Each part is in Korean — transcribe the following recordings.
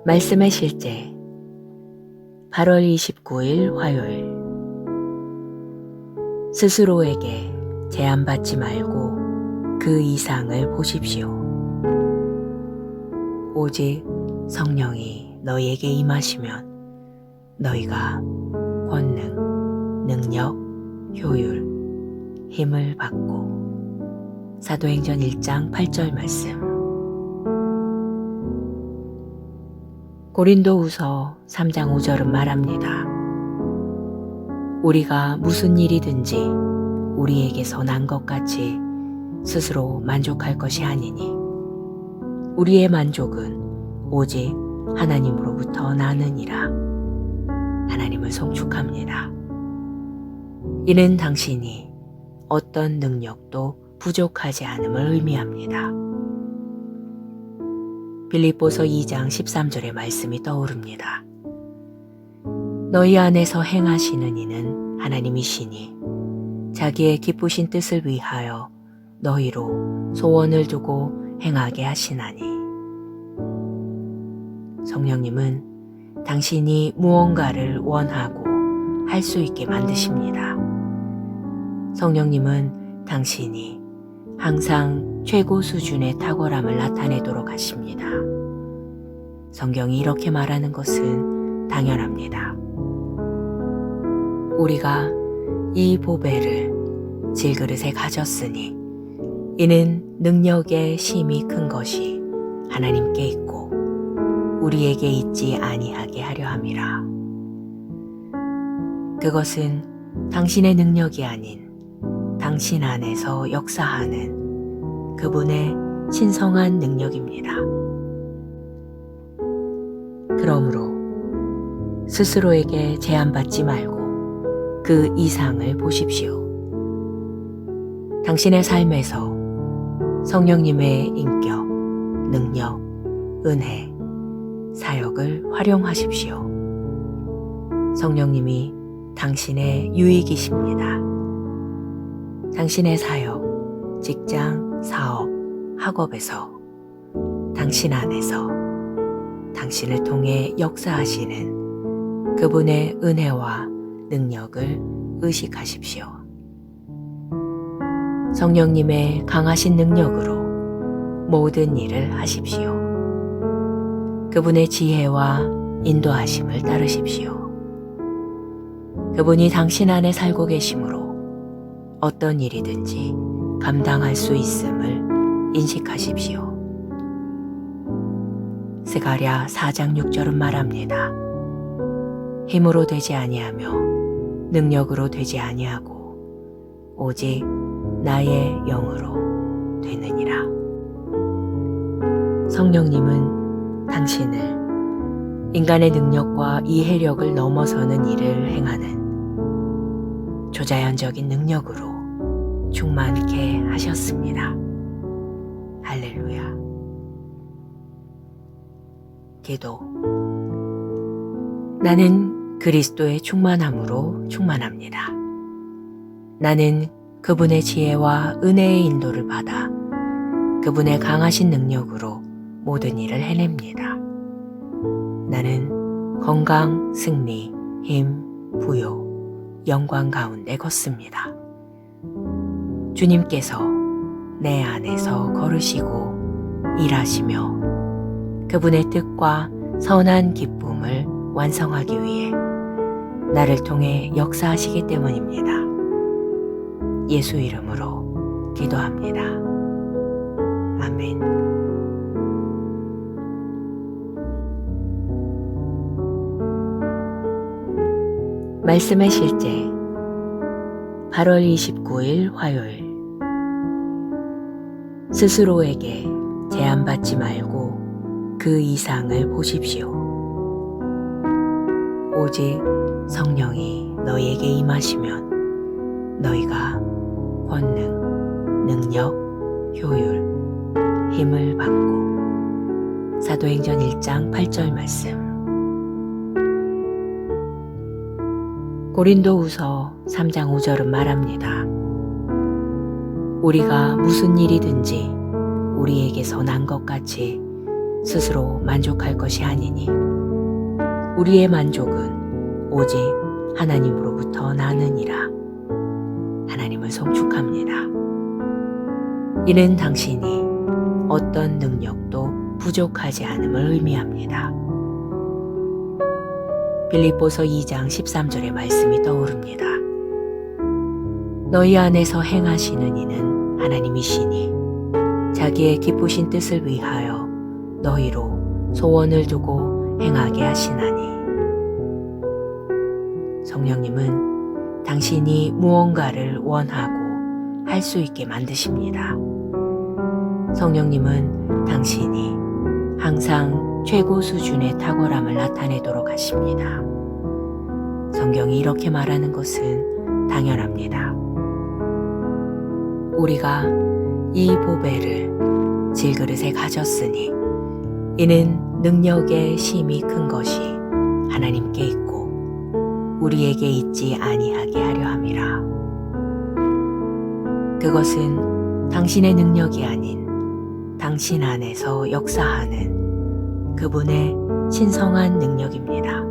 말씀의 실제 8월 29일 화요일. 스스로에게 제한받지 말고 그 이상을 보십시오. 오직 성령이 너희에게 임하시면 너희가 권능, 능력, 효율, 힘을 받고. 사도행전 1장 8절 말씀. 고린도후서 3장 5절은 말합니다. 우리가 무슨 일이든지 우리에게서 난 것 같이 스스로 만족할 것이 아니니 우리의 만족은 오직 하나님으로부터 나느니라. 하나님을 송축합니다. 이는 당신이 어떤 능력도 부족하지 않음을 의미합니다. 빌립보서 2장 13절의 말씀이 떠오릅니다. 너희 안에서 행하시는 이는 하나님이시니 자기의 기쁘신 뜻을 위하여 너희로 소원을 두고 행하게 하시나니. 성령님은 당신이 무언가를 원하고 할 수 있게 만드십니다. 성령님은 당신이 항상 최고 수준의 탁월함을 나타내도록 하십니다. 성경이 이렇게 말하는 것은 당연합니다. 우리가 이 보배를 질그릇에 가졌으니 이는 능력의 심이 큰 것이 하나님께 있고 우리에게 있지 아니하게 하려 함이라. 그것은 당신의 능력이 아닌 당신 안에서 역사하는 그분의 신성한 능력입니다. 그러므로 스스로에게 제한받지 말고 그 이상을 보십시오. 당신의 삶에서 성령님의 인격, 능력, 은혜, 사역을 활용하십시오. 성령님이 당신의 유익이십니다. 당신의 사역, 직장, 사업, 학업에서 당신 안에서 당신을 통해 역사하시는 그분의 은혜와 능력을 의식하십시오. 성령님의 강하신 능력으로 모든 일을 하십시오. 그분의 지혜와 인도하심을 따르십시오. 그분이 당신 안에 살고 계심으로 어떤 일이든지 감당할 수 있음을 인식하십시오. 스가랴 4장 6절은 말합니다. 힘으로 되지 아니하며 능력으로 되지 아니하고 오직 나의 영으로 되느니라. 성령님은 당신을 인간의 능력과 이해력을 넘어서는 일을 행하는 초자연적인 능력으로 충만케 하셨습니다. 할렐루야. 기도. 나는 그리스도의 충만함으로 충만합니다. 나는 그분의 지혜와 은혜의 인도를 받아 그분의 강하신 능력으로 모든 일을 해냅니다. 나는 건강, 승리, 힘, 부요, 영광 가운데 걷습니다. 주님께서 내 안에서 걸으시고 일하시며 그분의 뜻과 선한 기쁨을 완성하기 위해 나를 통해 역사하시기 때문입니다. 예수 이름으로 기도합니다. 아멘. 말씀의 실제 8월 29일 화요일. 스스로에게 제한받지 말고 그 이상을 보십시오. 오직 성령이 너희에게 임하시면 너희가 권능, 능력, 효율, 힘을 받고. 사도행전 1장 8절 말씀. 고린도후서 3장 5절은 말합니다. 우리가 무슨 일이든지 우리에게서 난 것 같이 스스로 만족할 것이 아니니 우리의 만족은 오직 하나님으로부터 나느니라. 하나님을 송축합니다. 이는 당신이 어떤 능력도 부족하지 않음을 의미합니다. 빌립보서 2장 13절의 말씀이 떠오릅니다. 너희 안에서 행하시는 이는 하나님이시니 자기의 기쁘신 뜻을 위하여 너희로 소원을 두고 행하게 하시나니. 성령님은 당신이 무언가를 원하고 할 수 있게 만드십니다. 성령님은 당신이 항상 최고 수준의 탁월함을 나타내도록 하십니다. 성경이 이렇게 말하는 것은 당연합니다. 우리가 이 보배를 질그릇에 가졌으니 이는 능력의 심히 큰 것이 하나님께 있고 우리에게 있지 아니하게 하려 함이라. 그것은 당신의 능력이 아닌 당신 안에서 역사하는 그분의 신성한 능력입니다.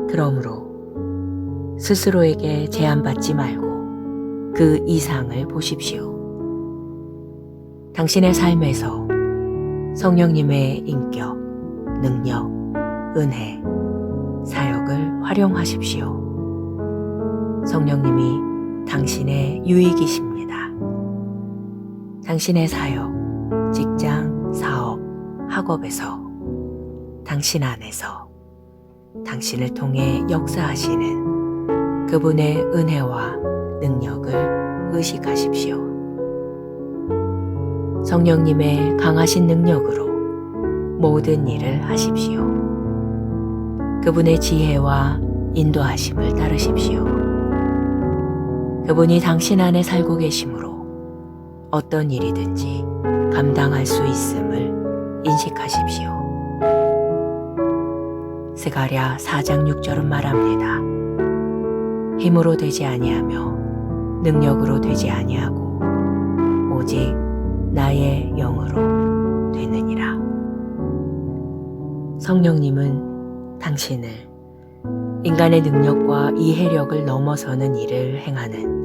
그러므로 스스로에게 제한받지 말고 그 이상을 보십시오. 당신의 삶에서 성령님의 인격, 능력, 은혜, 사역을 활용하십시오. 성령님이 당신의 유익이십니다. 당신의 사역, 직장, 사업, 학업에서, 당신 안에서, 당신을 통해 역사하시는 그분의 은혜와 능력을 의식하십시오. 성령님의 강하신 능력으로 모든 일을 하십시오. 그분의 지혜와 인도하심을 따르십시오. 그분이 당신 안에 살고 계심으로 어떤 일이든지 감당할 수 있음을 인식하십시오. 스가랴 4장 6절은 말합니다. 힘으로 되지 아니하며 능력으로 되지 아니하고 오직 나의 영으로 되느니라. 성령님은 당신을 인간의 능력과 이해력을 넘어서는 일을 행하는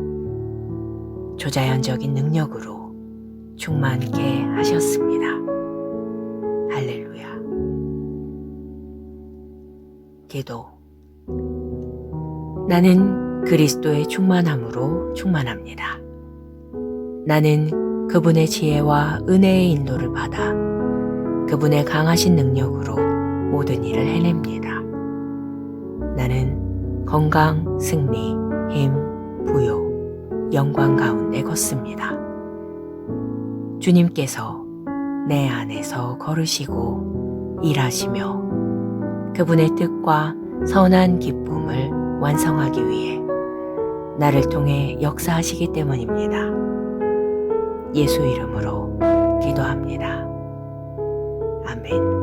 초자연적인 능력으로 충만케 하셨습니다. 할렐루야. 기도. 나는 그리스도의 충만함으로 충만합니다. 나는 그분의 지혜와 은혜의 인도를 받아 그분의 강하신 능력으로 모든 일을 해냅니다. 나는 건강, 승리, 힘, 부요, 영광 가운데 걷습니다. 주님께서 내 안에서 걸으시고 일하시며 그분의 뜻과 선한 기쁨을 완성하기 위해 나를 통해 역사하시기 때문입니다. 예수 이름으로 기도합니다. 아멘.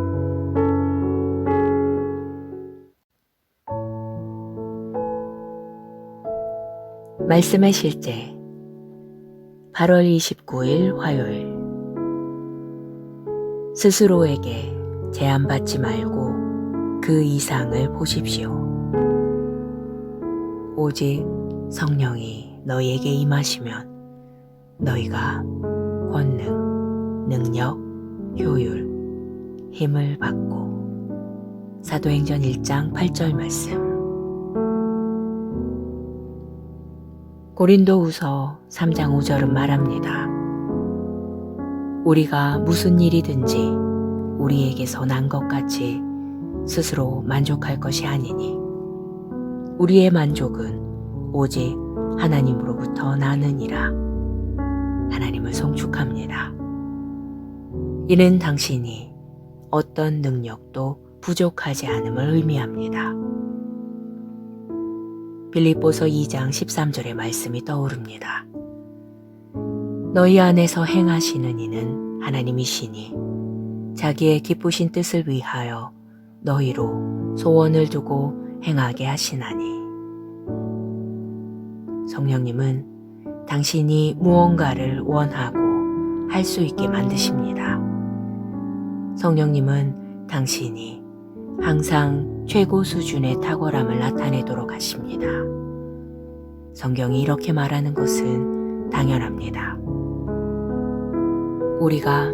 말씀의 실제 8월 29일 화요일. 스스로에게 제한받지 말고 그 이상을 보십시오. 오직 성령이 너희에게 임하시면 너희가 권능, 능력, 효율, 힘을 받고. 사도행전 1장 8절 말씀. 고린도후서 3장 5절은 말합니다. 우리가 무슨 일이든지 우리에게서 난 것 같이 스스로 만족할 것이 아니니 우리의 만족은 오직 하나님으로부터 나느니라. 하나님을 송축합니다. 이는 당신이 어떤 능력도 부족하지 않음을 의미합니다. 빌립보서 2장 13절의 말씀이 떠오릅니다. 너희 안에서 행하시는 이는 하나님이시니 자기의 기쁘신 뜻을 위하여 너희로 소원을 두고 행하게 하시나니. 성령님은 당신이 무언가를 원하고 할 수 있게 만드십니다. 성령님은 당신이 항상 최고 수준의 탁월함을 나타내도록 하십니다. 성경이 이렇게 말하는 것은 당연합니다. 우리가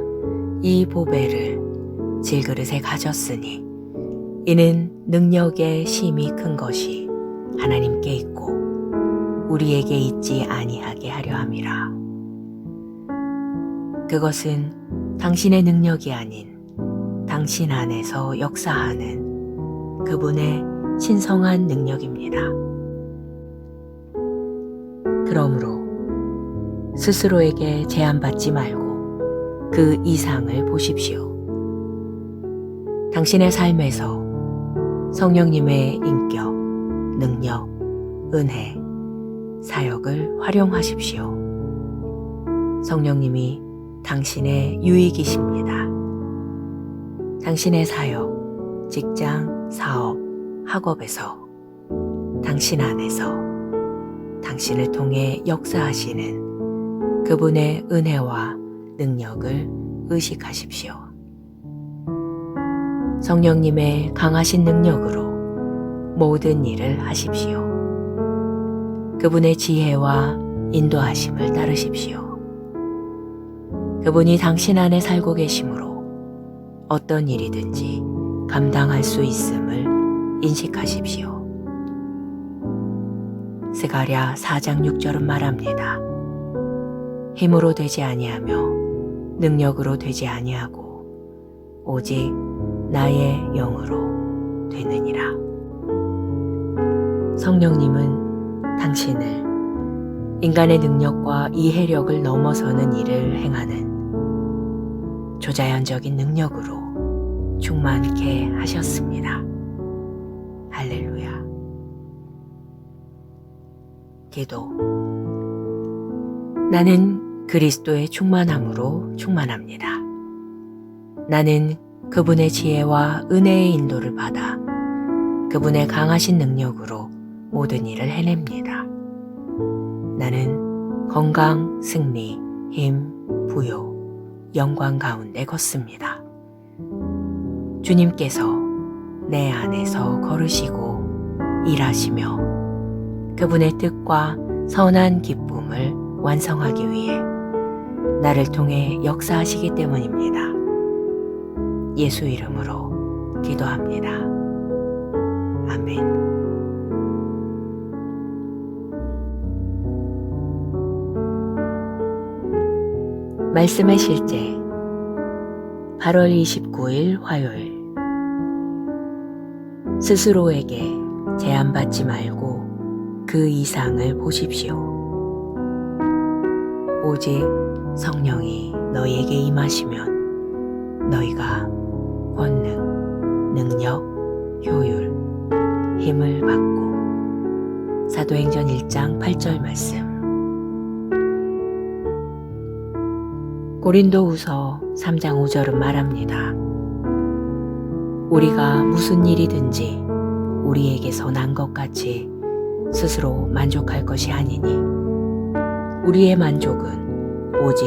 이 보배를 질그릇에 가졌으니 이는 능력의 심히 큰 것이 하나님께 있고 우리에게 있지 아니하게 하려 함이라. 그것은 당신의 능력이 아닌 당신 안에서 역사하는 그분의 신성한 능력입니다. 그러므로 스스로에게 제한받지 말고 그 이상을 보십시오. 당신의 삶에서 성령님의 인격, 능력, 은혜, 사역을 활용하십시오. 성령님이 당신의 유익이십니다. 당신의 사역, 직장, 사업, 학업에서, 당신 안에서, 당신을 통해 역사하시는 그분의 은혜와 능력을 의식하십시오. 성령님의 강하신 능력으로 모든 일을 하십시오. 그분의 지혜와 인도하심을 따르십시오. 그분이 당신 안에 살고 계심으로 어떤 일이든지 감당할 수 있음을 인식하십시오. 스가랴 4장 6절은 말합니다. 힘으로 되지 아니하며 능력으로 되지 아니하고 오직 나의 영으로 되느니라. 성령님은 당신을 인간의 능력과 이해력을 넘어서는 일을 행하는 조자연적인 능력으로 충만케 하셨습니다. 할렐루야. 기도. 나는 그리스도의 충만함으로 충만합니다. 나는 그분의 지혜와 은혜의 인도를 받아 그분의 강하신 능력으로 모든 일을 해냅니다. 나는 건강, 승리, 힘, 부요, 영광 가운데 걷습니다. 주님께서 내 안에서 걸으시고 일하시며 그분의 뜻과 선한 기쁨을 완성하기 위해 나를 통해 역사하시기 때문입니다. 예수 이름으로 기도합니다. 아멘. 말씀의 실제 8월 29일 화요일. 스스로에게 제한받지 말고 그 이상을 보십시오. 오직 성령이 너희에게 임하시면 너희가 권능, 능력, 효율, 힘을 받고. 사도행전 1장 8절 말씀. 고린도후서 3장 5절은 말합니다. 우리가 무슨 일이든지 우리에게서 난 것 같이 스스로 만족할 것이 아니니 우리의 만족은 오직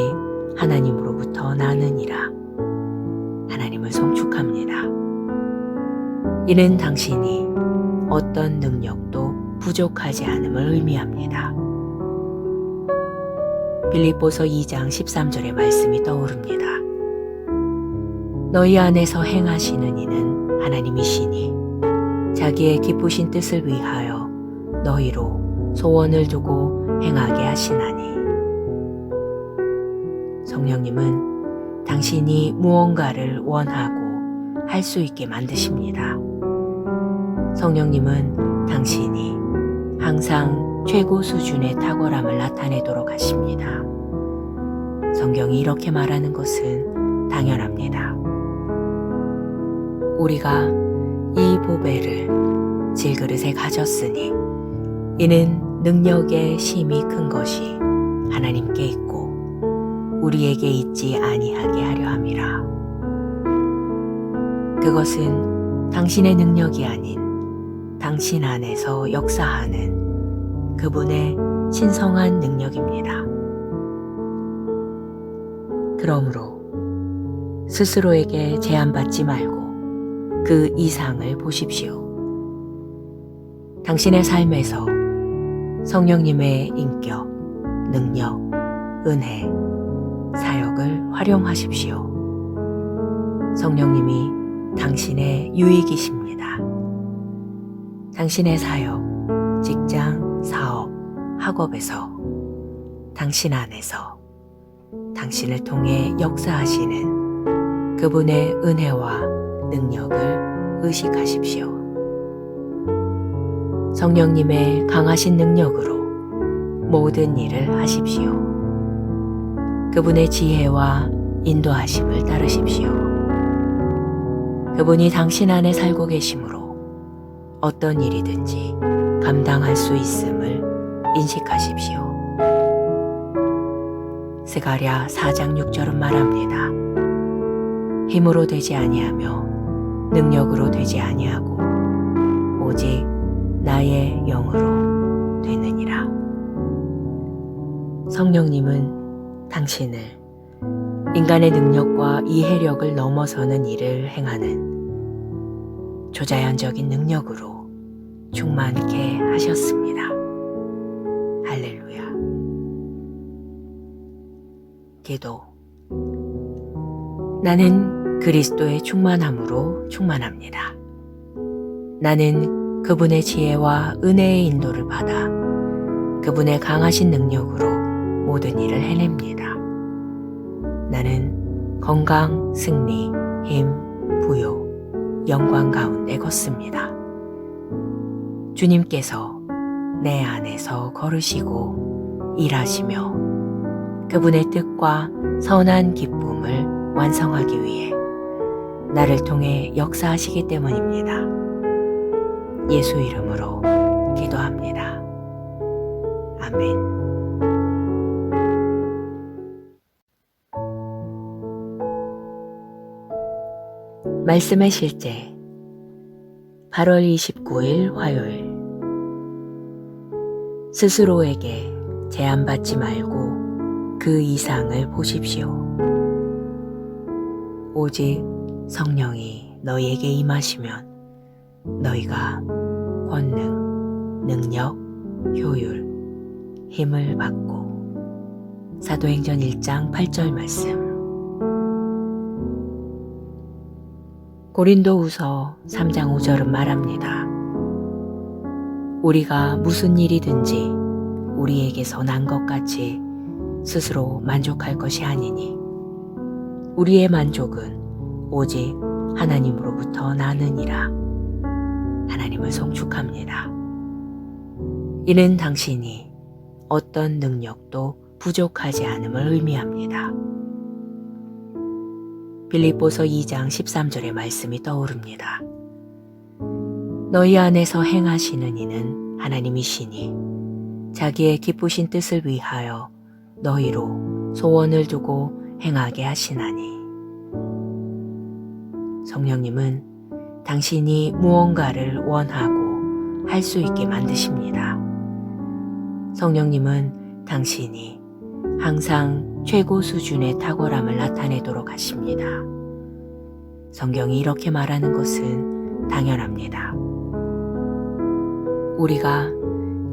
하나님으로부터 나느니라. 하나님을 송축합니다. 이는 당신이 어떤 능력도 부족하지 않음을 의미합니다. 빌립보서 2장 13절의 말씀이 떠오릅니다. 너희 안에서 행하시는 이는 하나님이시니 자기의 기쁘신 뜻을 위하여 너희로 소원을 두고 행하게 하시나니. 성령님은 당신이 무언가를 원하고 할 수 있게 만드십니다. 성령님은 당신이 항상 최고 수준의 탁월함을 나타내도록 하십니다. 성경이 이렇게 말하는 것은 당연합니다. 우리가 이 보배를 질그릇에 가졌으니 이는 능력의 심히 큰 것이 하나님께 있고 우리에게 있지 아니하게 하려 함이라. 그것은 당신의 능력이 아닌 당신 안에서 역사하는 그분의 신성한 능력입니다. 그러므로 스스로에게 제한받지 말고 그 이상을 보십시오. 당신의 삶에서 성령님의 인격, 능력, 은혜, 사역을 활용하십시오. 성령님이 당신의 유익이십니다. 당신의 사역, 직장, 사업, 학업에서, 당신 안에서 당신을 통해 역사하시는 그분의 은혜와 능력을 의식하십시오. 성령님의 강하신 능력으로 모든 일을 하십시오. 그분의 지혜와 인도하심을 따르십시오. 그분이 당신 안에 살고 계심으로 어떤 일이든지 감당할 수 있음을 인식하십시오. 스가랴 4장 6절은 말합니다. 힘으로 되지 아니하며 능력으로 되지 아니하고 오직 나의 영으로 되느니라. 성령님은 당신을 인간의 능력과 이해력을 넘어서는 일을 행하는 초자연적인 능력으로 충만케 하셨습니다. 할렐루야. 기도. 나는 그리스도의 충만함으로 충만합니다. 나는 그분의 지혜와 은혜의 인도를 받아 그분의 강하신 능력으로 모든 일을 해냅니다. 나는 건강, 승리, 힘, 부요, 영광 가운데 걷습니다. 주님께서 내 안에서 걸으시고 일하시며 그분의 뜻과 선한 기쁨을 완성하기 위해 나를 통해 역사하시기 때문입니다. 예수 이름으로 기도합니다. 아멘. 말씀의 실제 8월 29일 화요일. 스스로에게 제한받지 말고 그 이상을 보십시오. 오직 성령이 너희에게 임하시면 너희가 권능, 능력, 효율, 힘을 받고. 사도행전 1장 8절 말씀. 고린도후서 3장 5절은 말합니다. 우리가 무슨 일이든지 우리에게서 난 것 같이 스스로 만족할 것이 아니니 우리의 만족은 오직 하나님으로부터 나느니라. 하나님을 송축합니다. 이는 당신이 어떤 능력도 부족하지 않음을 의미합니다. 빌립보서 2장 13절의 말씀이 떠오릅니다. 너희 안에서 행하시는 이는 하나님이시니 자기의 기쁘신 뜻을 위하여 너희로 소원을 두고 행하게 하시나니. 성령님은 당신이 무언가를 원하고 할 수 있게 만드십니다. 성령님은 당신이 항상 최고 수준의 탁월함을 나타내도록 하십니다. 성경이 이렇게 말하는 것은 당연합니다. 우리가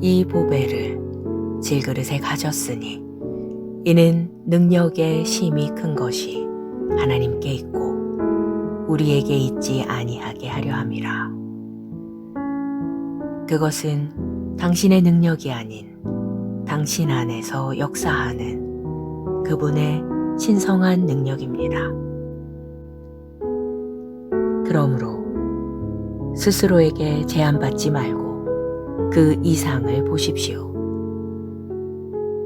이 보배를 질그릇에 가졌으니 이는 능력의 심이 큰 것이 하나님께 있고 우리에게 있지 아니하게 하려 함이라. 그것은 당신의 능력이 아닌 당신 안에서 역사하는 그분의 신성한 능력입니다. 그러므로 스스로에게 제한받지 말고 그 이상을 보십시오.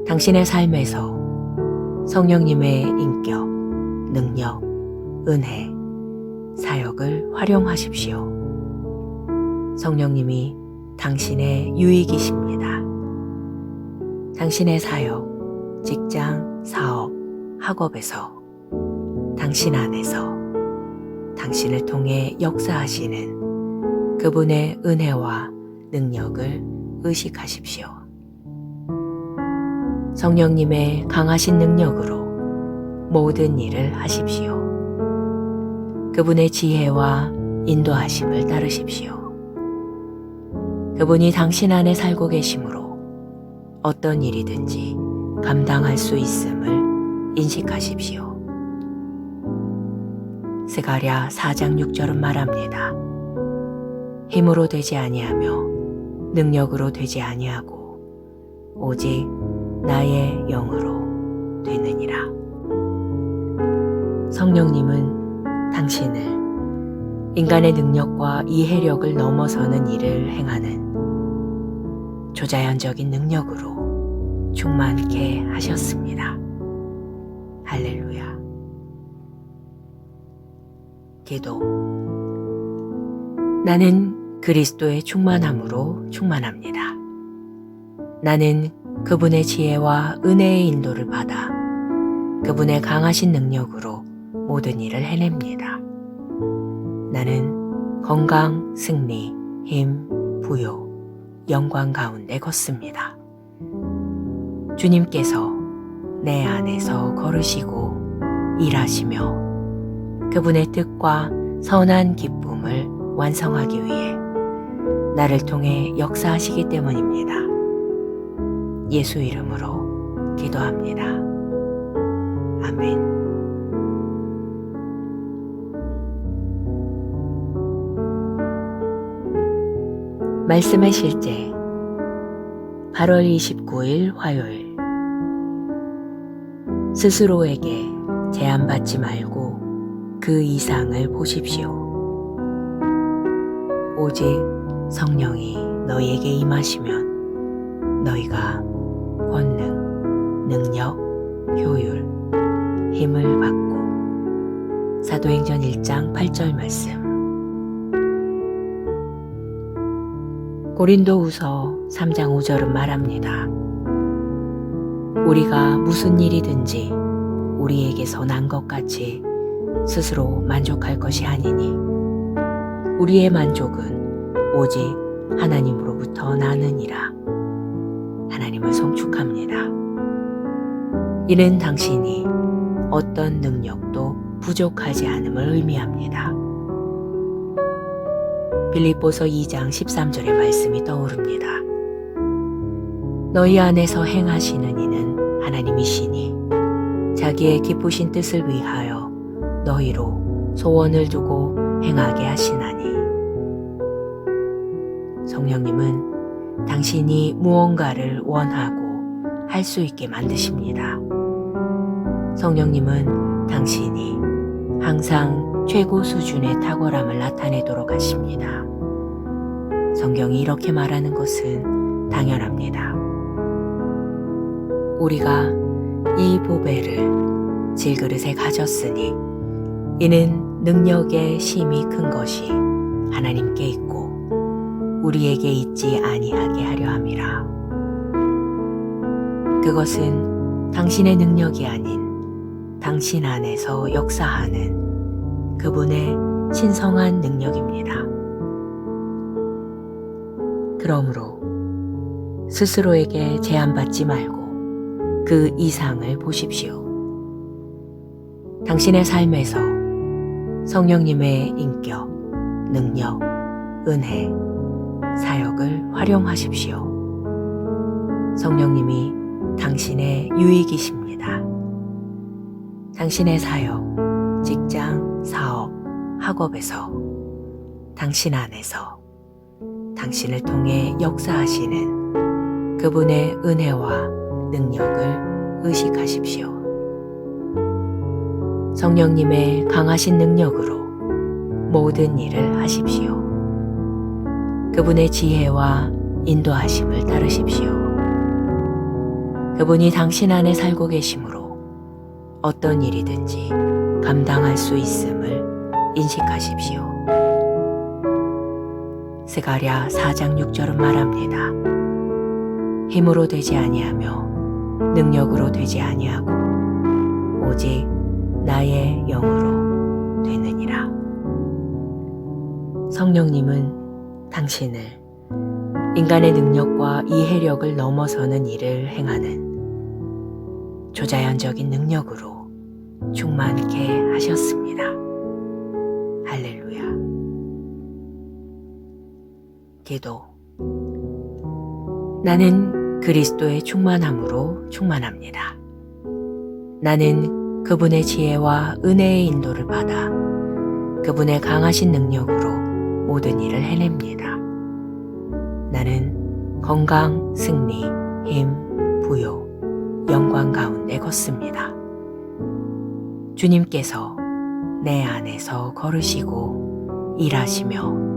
당신의 삶에서 성령님의 인격, 능력, 은혜, 사역을 활용하십시오. 성령님이 당신의 유익이십니다. 당신의 사역, 직장, 사업, 학업에서, 당신 안에서 당신을 통해 역사하시는 그분의 은혜와 능력을 의식하십시오. 성령님의 강하신 능력으로 모든 일을 하십시오. 그분의 지혜와 인도하심을 따르십시오. 그분이 당신 안에 살고 계심으로 어떤 일이든지 감당할 수 있음을 인식하십시오. 스가랴 4장 6절은 말합니다. 힘으로 되지 아니하며 능력으로 되지 아니하고 오직 나의 영으로 되느니라. 성령님은 당신을 인간의 능력과 이해력을 넘어서는 일을 행하는 초자연적인 능력으로 충만케 하셨습니다. 할렐루야. 기도. 나는 그리스도의 충만함으로 충만합니다. 나는 그분의 지혜와 은혜의 인도를 받아 그분의 강하신 능력으로 모든 일을 해냅니다. 나는 건강, 승리, 힘, 부요, 영광 가운데 걷습니다. 주님께서 내 안에서 걸으시고 일하시며 그분의 뜻과 선한 기쁨을 완성하기 위해 나를 통해 역사하시기 때문입니다. 예수 이름으로 기도합니다. 아멘. 말씀의 실제 8월 29일 화요일. 스스로에게 제한받지 말고 그 이상을 보십시오. 오직 성령이 너희에게 임하시면 너희가 권능, 능력, 효율, 힘을 받고. 사도행전 1장 8절 말씀. 고린도후서 3장 5절은 말합니다. 우리가 무슨 일이든지 우리에게서 난 것 같이 스스로 만족할 것이 아니니 우리의 만족은 오직 하나님으로부터 나느니라. 하나님을 송축합니다. 이는 당신이 어떤 능력도 부족하지 않음을 의미합니다. 빌립보서 2장 13절의 말씀이 떠오릅니다. 너희 안에서 행하시는 이는 하나님이시니 자기의 기쁘신 뜻을 위하여 너희로 소원을 두고 행하게 하시나니. 성령님은 당신이 무언가를 원하고 할 수 있게 만드십니다. 성령님은 당신이 항상 최고 수준의 탁월함을 나타내도록 하십니다. 성경이 이렇게 말하는 것은 당연합니다. 우리가 이 보배를 질그릇에 가졌으니 이는 능력의 심이 큰 것이 하나님께 있고 우리에게 있지 아니하게 하려 함이라. 그것은 당신의 능력이 아닌 당신 안에서 역사하는 그분의 신성한 능력입니다. 그러므로 스스로에게 제한받지 말고 그 이상을 보십시오. 당신의 삶에서 성령님의 인격, 능력, 은혜, 사역을 활용하십시오. 성령님이 당신의 유익이십니다. 당신의 사역, 직장, 사업, 학업에서, 당신 안에서, 당신을 통해 역사하시는 그분의 은혜와 능력을 의식하십시오. 성령님의 강하신 능력으로 모든 일을 하십시오. 그분의 지혜와 인도하심을 따르십시오. 그분이 당신 안에 살고 계심으로 어떤 일이든지 감당할 수 있음을 인식하십시오. 스가랴 4장 6절은 말합니다. 힘으로 되지 아니하며 능력으로 되지 아니하고 오직 나의 영으로 되느니라. 성령님은 당신을 인간의 능력과 이해력을 넘어서는 일을 행하는 초자연적인 능력으로 충만케 하셨습니다. 기도. 나는 그리스도의 충만함으로 충만합니다. 나는 그분의 지혜와 은혜의 인도를 받아 그분의 강하신 능력으로 모든 일을 해냅니다. 나는 건강, 승리, 힘, 부요, 영광 가운데 걷습니다. 주님께서 내 안에서 걸으시고 일하시며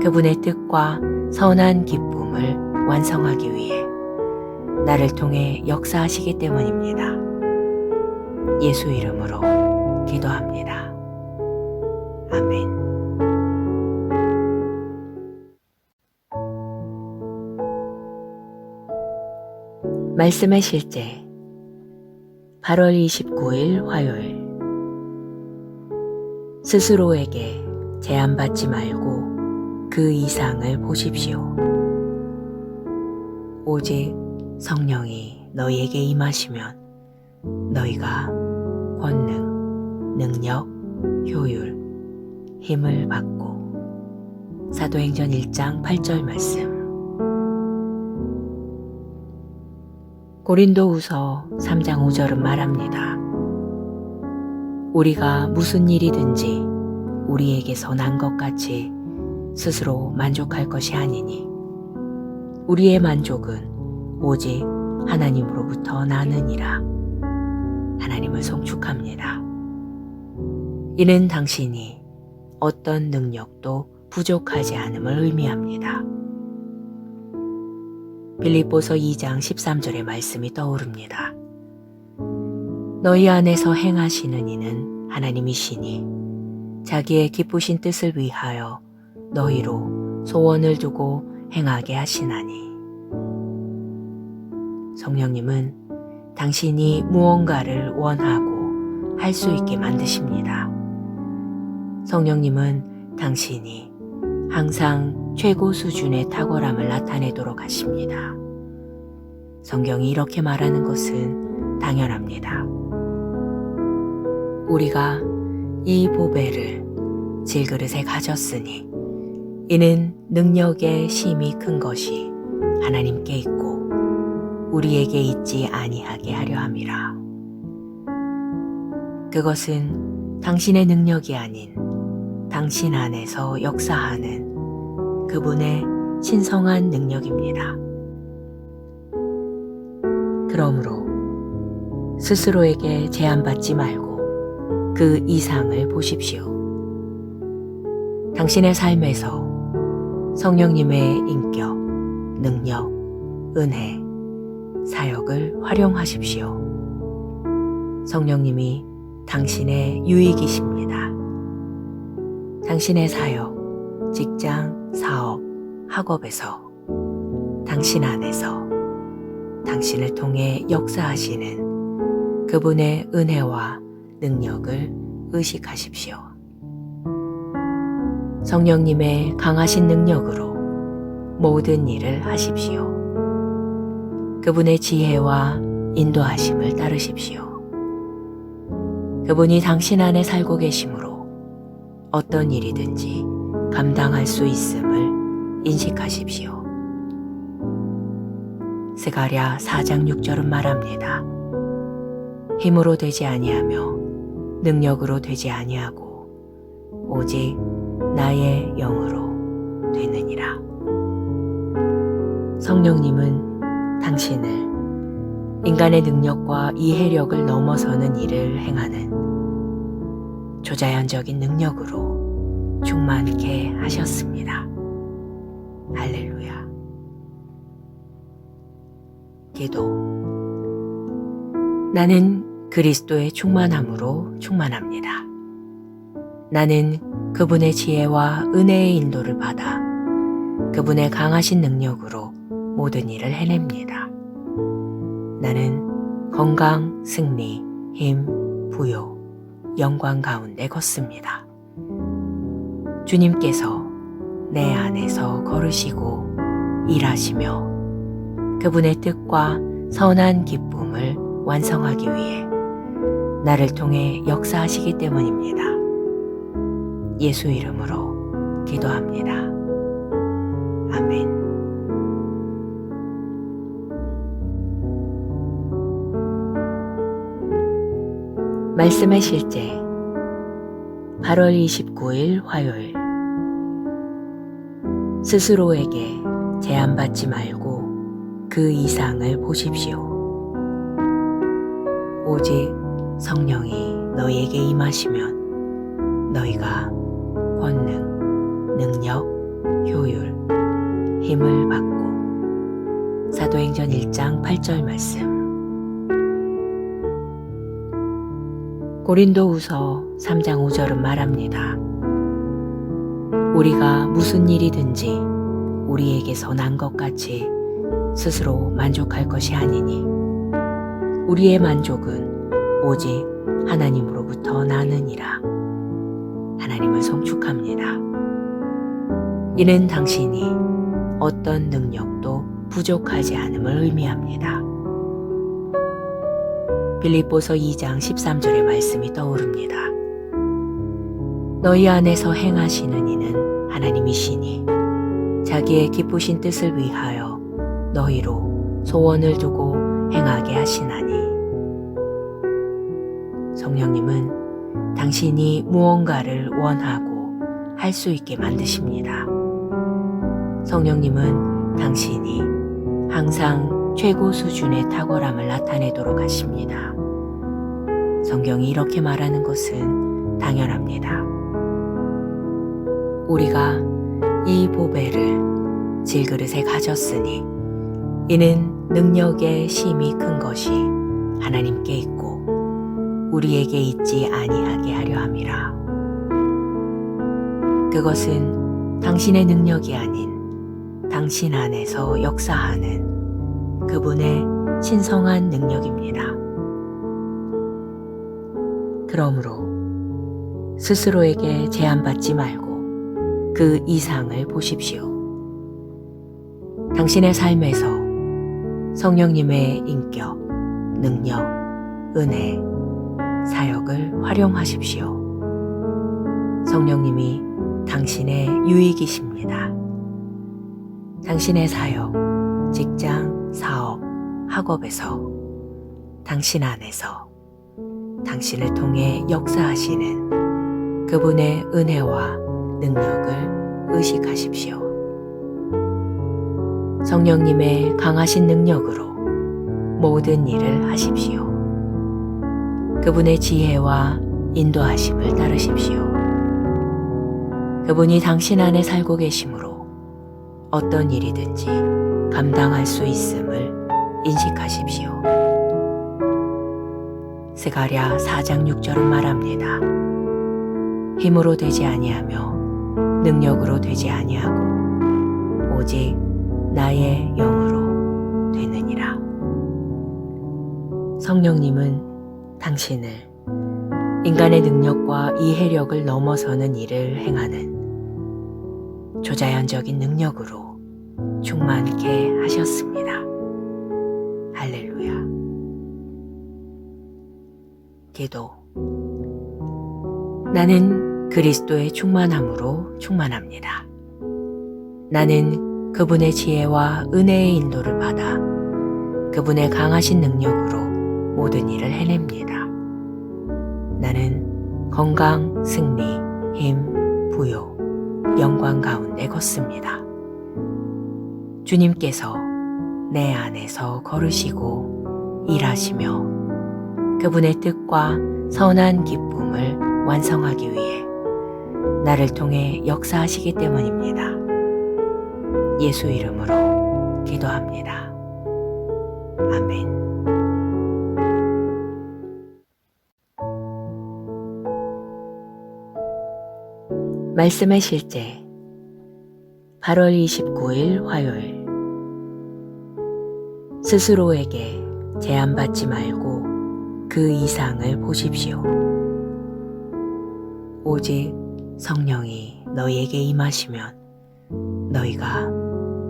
그분의 뜻과 선한 기쁨을 완성하기 위해 나를 통해 역사하시기 때문입니다. 예수 이름으로 기도합니다. 아멘. 말씀의 실제 8월 29일 화요일. 스스로에게 제한받지 말고 그 이상을 보십시오. 오직 성령이 너희에게 임하시면 너희가 권능, 능력, 효율, 힘을 받고. 사도행전 1장 8절 말씀. 고린도후서 3장 5절은 말합니다. 우리가 무슨 일이든지 우리에게서 난 것 같이 스스로 만족할 것이 아니니 우리의 만족은 오직 하나님으로부터 나느니라. 하나님을 송축합니다. 이는 당신이 어떤 능력도 부족하지 않음을 의미합니다. 빌립보서 2장 13절의 말씀이 떠오릅니다. 너희 안에서 행하시는 이는 하나님이시니 자기의 기쁘신 뜻을 위하여 너희로 소원을 두고 행하게 하시나니. 성령님은 당신이 무언가를 원하고 할 수 있게 만드십니다. 성령님은 당신이 항상 최고 수준의 탁월함을 나타내도록 하십니다. 성경이 이렇게 말하는 것은 당연합니다. 우리가 이 보배를 질그릇에 가졌으니 이는 능력의 심이 큰 것이 하나님께 있고 우리에게 있지 아니하게 하려 함이라. 그것은 당신의 능력이 아닌 당신 안에서 역사하는 그분의 신성한 능력입니다. 그러므로 스스로에게 제한받지 말고 그 이상을 보십시오. 당신의 삶에서 성령님의 인격, 능력, 은혜, 사역을 활용하십시오. 성령님이 당신의 유익이십니다. 당신의 사역, 직장, 사업, 학업에서, 당신 안에서, 당신을 통해 역사하시는 그분의 은혜와 능력을 의식하십시오. 성령님의 강하신 능력으로 모든 일을 하십시오. 그분의 지혜와 인도하심을 따르십시오. 그분이 당신 안에 살고 계심으로 어떤 일이든지 감당할 수 있음을 인식하십시오. 스가랴 4장 6절은 말합니다. 힘으로 되지 아니하며 능력으로 되지 아니하고 오직 나의 영으로 되느니라. 성령님은 당신을 인간의 능력과 이해력을 넘어서는 일을 행하는 초자연적인 능력으로 충만케 하셨습니다. 할렐루야. 기도. 나는 그리스도의 충만함으로 충만합니다. 나는 그분의 지혜와 은혜의 인도를 받아 그분의 강하신 능력으로 모든 일을 해냅니다. 나는 건강, 승리, 힘, 부요, 영광 가운데 걷습니다. 주님께서 내 안에서 걸으시고 일하시며 그분의 뜻과 선한 기쁨을 완성하기 위해 나를 통해 역사하시기 때문입니다. 예수 이름으로 기도합니다. 아멘. 말씀의 실제 8월 29일 화요일. 스스로에게 제한받지 말고 그 이상을 보십시오. 오직 성령이 너희에게 임하시면 너희가 권능, 능력, 효율, 힘을 받고. 사도행전 1장 8절 말씀. 고린도후서 3장 5절은 말합니다. 우리가 무슨 일이든지 우리에게서 난 것 같이 스스로 만족할 것이 아니니 우리의 만족은 오직 하나님으로부터 나느니라. 하나님을 송축합니다. 이는 당신이 어떤 능력도 부족하지 않음을 의미합니다. 빌립보서 2장 13절의 말씀이 떠오릅니다. 너희 안에서 행하시는 이는 하나님이시니 자기의 기쁘신 뜻을 위하여 너희로 소원을 두고 행하게 하시나니. 성령님은 당신이 무언가를 원하고 할 수 있게 만드십니다. 성령님은 당신이 항상 최고 수준의 탁월함을 나타내도록 하십니다. 성경이 이렇게 말하는 것은 당연합니다. 우리가 이 보배를 질그릇에 가졌으니 이는 능력의 심이 큰 것이 하나님께 있고 우리에게 있지 아니하게 하려 함이라. 그것은 당신의 능력이 아닌 당신 안에서 역사하는 그분의 신성한 능력입니다. 그러므로 스스로에게 제한받지 말고 그 이상을 보십시오. 당신의 삶에서 성령님의 인격, 능력, 은혜, 사역을 활용하십시오. 성령님이 당신의 유익이십니다. 당신의 사역, 직장, 사업, 학업에서, 당신 안에서 당신을 통해 역사하시는 그분의 은혜와 능력을 의식하십시오. 성령님의 강하신 능력으로 모든 일을 하십시오. 그분의 지혜와 인도하심을 따르십시오. 그분이 당신 안에 살고 계심으로 어떤 일이든지 감당할 수 있음을 인식하십시오. 스가랴 4장 6절은 말합니다. 힘으로 되지 아니하며 능력으로 되지 아니하고 오직 나의 영으로 되느니라. 성령님은 당신을 인간의 능력과 이해력을 넘어서는 일을 행하는 초자연적인 능력으로 충만케 하셨습니다. 할렐루야. 기도. 나는 그리스도의 충만함으로 충만합니다. 나는 그분의 지혜와 은혜의 인도를 받아 그분의 강하신 능력으로 모든 일을 해냅니다. 나는 건강, 승리, 힘, 부요, 영광 가운데 걷습니다. 주님께서 내 안에서 걸으시고 일하시며 그분의 뜻과 선한 기쁨을 완성하기 위해 나를 통해 역사하시기 때문입니다. 예수 이름으로 기도합니다. 아멘. 말씀의 실제 8월 29일 화요일. 스스로에게 제한받지 말고 그 이상을 보십시오. 오직 성령이 너희에게 임하시면 너희가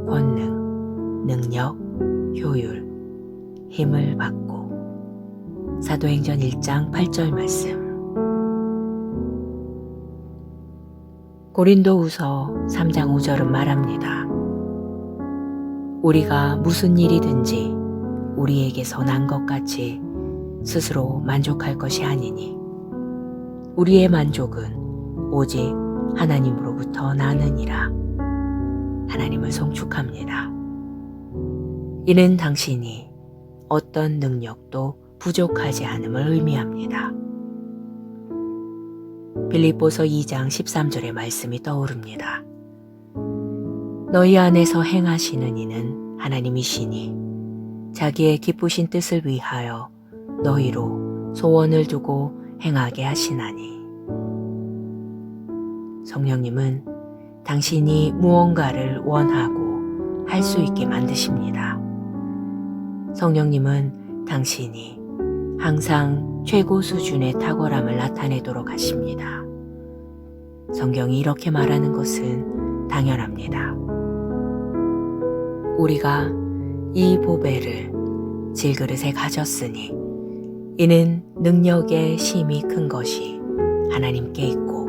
권능, 능력, 효율, 힘을 받고. 사도행전 1장 8절 말씀. 고린도후서 3장 5절은 말합니다. 우리가 무슨 일이든지 우리에게 선한 것 같이 스스로 만족할 것이 아니니 우리의 만족은 오직 하나님으로부터 나느니라. 하나님을 송축합니다. 이는 당신이 어떤 능력도 부족하지 않음을 의미합니다. 빌립보서 2장 13절의 말씀이 떠오릅니다. 너희 안에서 행하시는 이는 하나님이시니 자기의 기쁘신 뜻을 위하여 너희로 소원을 두고 행하게 하시나니. 성령님은 당신이 무언가를 원하고 할 수 있게 만드십니다. 성령님은 당신이 항상 최고 수준의 탁월함을 나타내도록 하십니다. 성경이 이렇게 말하는 것은 당연합니다. 우리가 이 보배를 질그릇에 가졌으니 이는 능력의 심히 큰 것이 하나님께 있고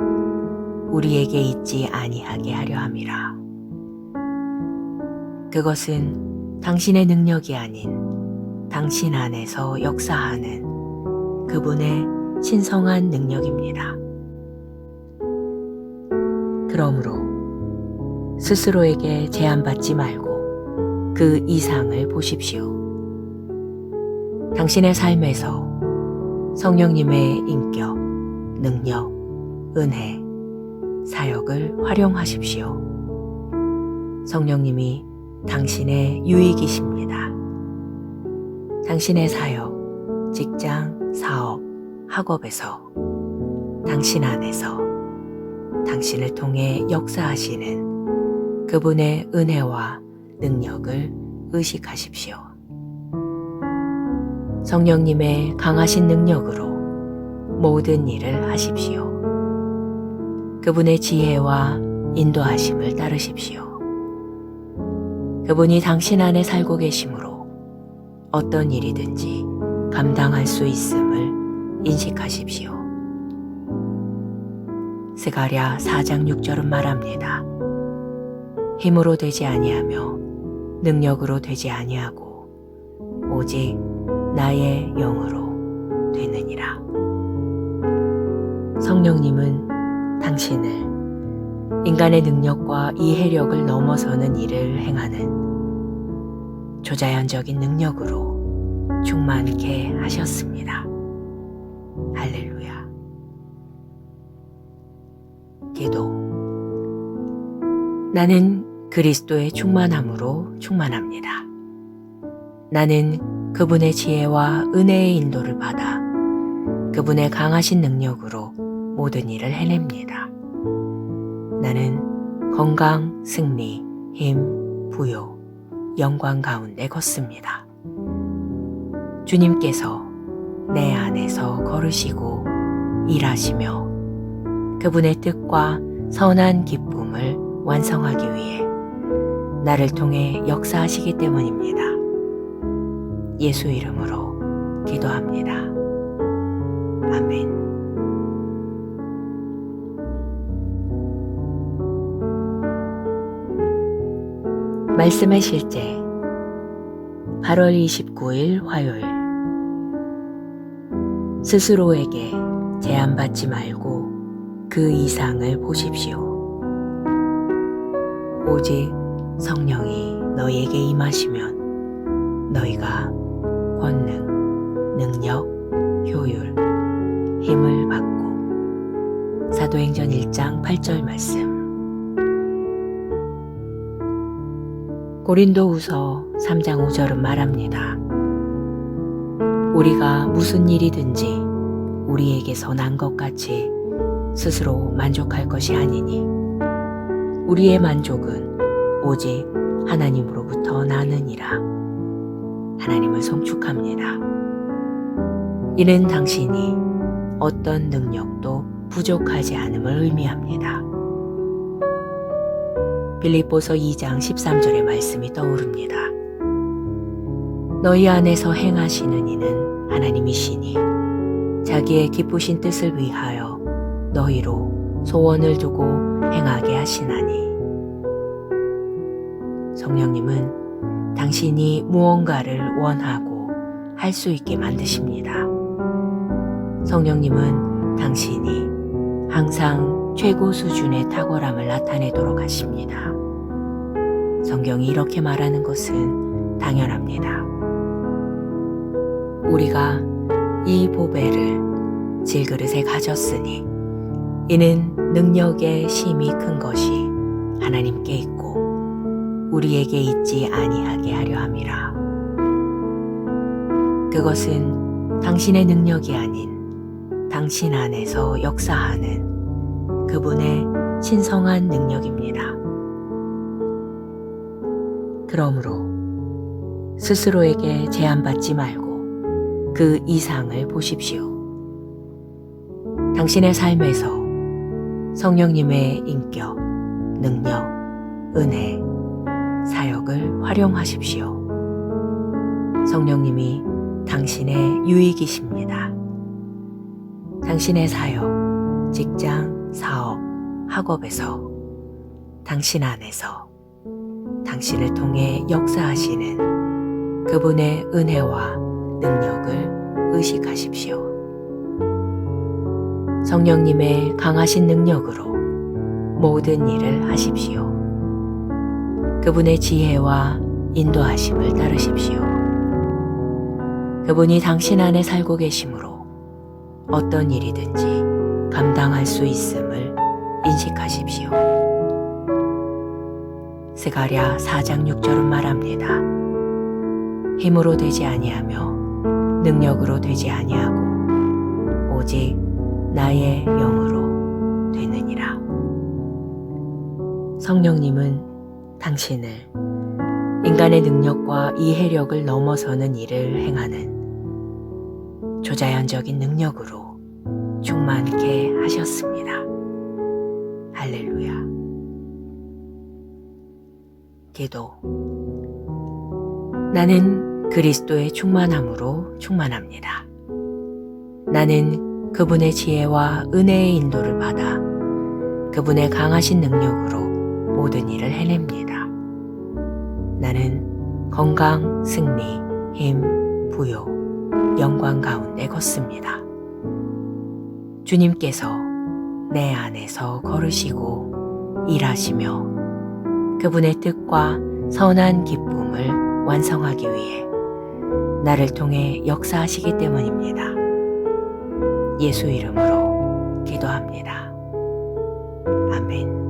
우리에게 있지 아니하게 하려 함이라. 그것은 당신의 능력이 아닌 당신 안에서 역사하는 그분의 신성한 능력입니다. 그러므로 스스로에게 제한받지 말고 그 이상을 보십시오. 당신의 삶에서 성령님의 인격, 능력, 은혜, 사역을 활용하십시오. 성령님이 당신의 유익이십니다. 당신의 사역, 직장, 사업, 학업에서, 당신 안에서, 당신을 통해 역사하시는 그분의 은혜와 능력을 의식하십시오. 성령님의 강하신 능력으로 모든 일을 하십시오. 그분의 지혜와 인도하심을 따르십시오. 그분이 당신 안에 살고 계심으로 어떤 일이든지 감당할 수 있음을 인식하십시오. 스가랴 4장 6절은 말합니다. 힘으로 되지 아니하며 능력으로 되지 아니하고 오직 나의 영으로 되느니라. 성령님은 당신을 인간의 능력과 이해력을 넘어서는 일을 행하는 초자연적인 능력으로 충만케 하셨습니다. 할렐루야. 기도. 나는 그리스도의 충만함으로 충만합니다. 나는 그분의 지혜와 은혜의 인도를 받아 그분의 강하신 능력으로 모든 일을 해냅니다. 나는 건강, 승리, 힘, 부요, 영광 가운데 걷습니다. 주님께서 내 안에서 걸으시고 일하시며 그분의 뜻과 선한 기쁨을 완성하기 위해 나를 통해 역사하시기 때문입니다. 예수 이름으로 기도합니다. 아멘. 말씀의 실제 8월 29일 화요일. 스스로에게 제한받지 말고 그 이상을 보십시오. 오직 성령이 너희에게 임하시면 너희가 권능, 능력, 효율, 힘을 받고. 사도행전 1장 8절 말씀. 고린도후서 3장 5절은 말합니다. 우리가 무슨 일이든지 우리에게 선한 것 같이 스스로 만족할 것이 아니니 우리의 만족은 오직 하나님으로부터 나느니라. 하나님을 송축합니다. 이는 당신이 어떤 능력도 부족하지 않음을 의미합니다. 빌립보서 2장 13절의 말씀이 떠오릅니다. 너희 안에서 행하시는 이는 하나님이시니 자기의 기쁘신 뜻을 위하여 너희로 소원을 두고 행하게 하시나니. 성령님은 당신이 무언가를 원하고 할 수 있게 만드십니다. 성령님은 당신이 항상 최고 수준의 탁월함을 나타내도록 하십니다. 성경이 이렇게 말하는 것은 당연합니다. 우리가 이 보배를 질그릇에 가졌으니 이는 능력의 심히 큰 것이 하나님께 있고 우리에게 있지 아니하게 하려 함이라. 그것은 당신의 능력이 아닌 당신 안에서 역사하는 그분의 신성한 능력입니다. 그러므로 스스로에게 제한받지 말고 그 이상을 보십시오. 당신의 삶에서 성령님의 인격, 능력, 은혜, 사역을 활용하십시오. 성령님이 당신의 유익이십니다. 당신의 사역, 직장, 사업, 학업에서 당신 안에서 당신을 통해 역사하시는 그분의 은혜와 능력을 의식하십시오. 성령님의 강하신 능력으로 모든 일을 하십시오. 그분의 지혜와 인도하심을 따르십시오. 그분이 당신 안에 살고 계심으로 어떤 일이든지 감당할 수 있음을 인식하십시오. 스가랴 4장 6절은 말합니다. 힘으로 되지 아니하며 능력으로 되지 아니하고 오직 나의 영으로 되느니라. 성령님은 당신을 인간의 능력과 이해력을 넘어서는 일을 행하는 초자연적인 능력으로 충만케 하셨습니다. 할렐루야. 기도. 나는 그리스도의 충만함으로 충만합니다. 나는 그분의 지혜와 은혜의 인도를 받아 그분의 강하신 능력으로 모든 일을 해냅니다. 나는 건강, 승리, 힘, 부요, 영광 가운데 걷습니다. 주님께서 내 안에서 걸으시고 일하시며 그분의 뜻과 선한 기쁨을 완성하기 위해 나를 통해 역사하시기 때문입니다. 예수 이름으로 기도합니다. 아멘.